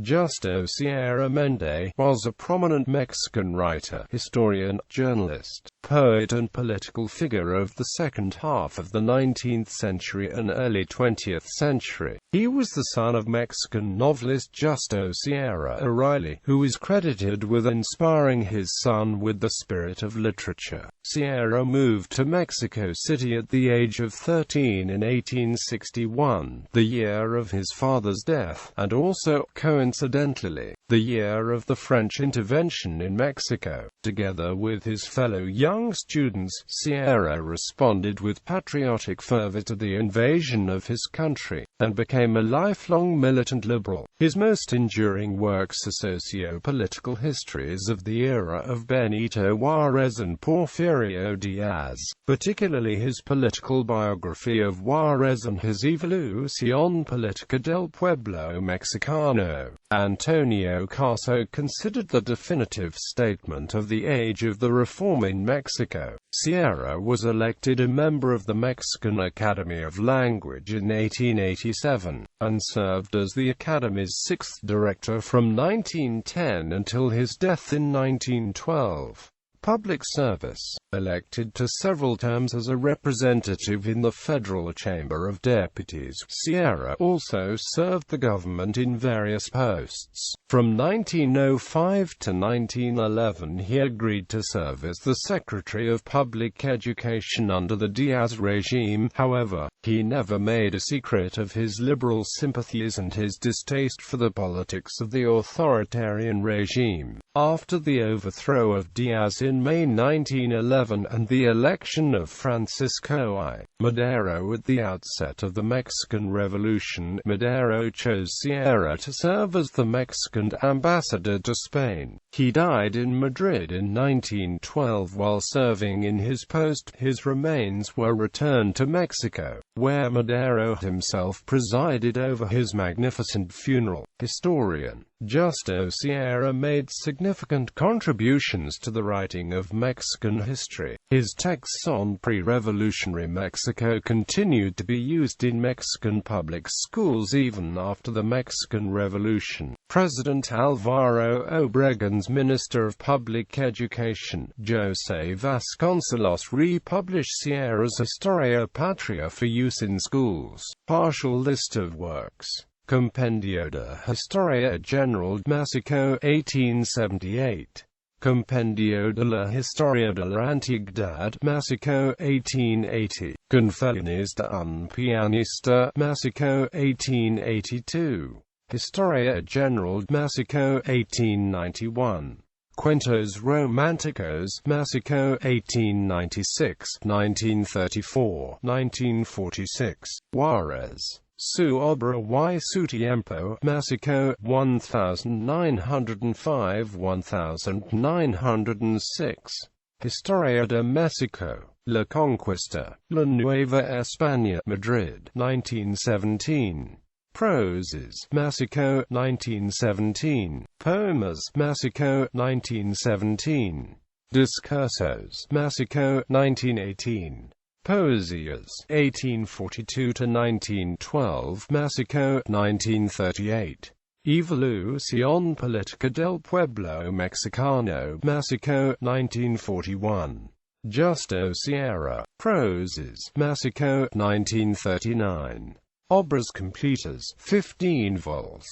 Justo Sierra Méndez was a prominent Mexican writer, historian, journalist, poet and political figure of the second half of the 19th century and early 20th century. He was the son of Mexican novelist Justo Sierra O'Reilly, who is credited with inspiring his son with the spirit of literature. Sierra moved to Mexico City at the age of 13 in 1861, the year of his father's death, and also, coincidentally, the year of the French intervention in Mexico. Together with his fellow young students, Sierra responded with patriotic fervor to the invasion of his country, and became a lifelong militant liberal. His most enduring works are socio-political histories of the era of Benito Juárez and Porfirio Díaz, particularly his political biography of Juárez and his Evolución Política del Pueblo Mexicano. Antonio Caso considered the definitive statement of the age of the reform in Mexico. Sierra was elected a member of the Mexican Academy of Language in 1887, and served as the Academy's sixth director from 1910 until his death in 1912. Public service. Elected to several terms as a representative in the Federal Chamber of Deputies, Sierra also served the government in various posts. From 1905 to 1911 he agreed to serve as the Secretary of Public Education under the Díaz regime. However, he never made a secret of his liberal sympathies and his distaste for the politics of the authoritarian regime. After the overthrow of Díaz in May 1911 and the election of Francisco I. Madero at the outset of the Mexican Revolution, Madero chose Sierra to serve as the Mexican ambassador to Spain. He died in Madrid in 1912 while serving in his post. His remains were returned to Mexico, where Madero himself presided over his magnificent funeral. Historian Justo Sierra made significant contributions to the writing of Mexican history. His texts on pre-revolutionary Mexico continued to be used in Mexican public schools even after the Mexican Revolution. President Álvaro Obregón's Minister of Public Education, José Vasconcelos, republished Sierra's Historia Patria for use in schools. Partial list of works. Compendio de Historia General México 1878. Compendio de la Historia de la Antigüedad México 1880. Confesiones de un pianista México 1882. Historia General México 1891. Cuentos Románticos México 1896, 1934, 1946. Juárez. Su obra y su tiempo, México, 1905-1906. Historia de México, La Conquista, La Nueva España, Madrid, 1917. Proses, México, 1917. Poemas, México, 1917. Discursos, México, 1918. Poesías, 1842-1912, México, 1938. Evolución Política del Pueblo Mexicano, México, 1941. Justo Sierra, Proses, México, 1939. Obras completas, 15 vols.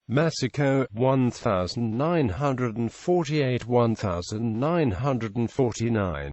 México, 1948-1949.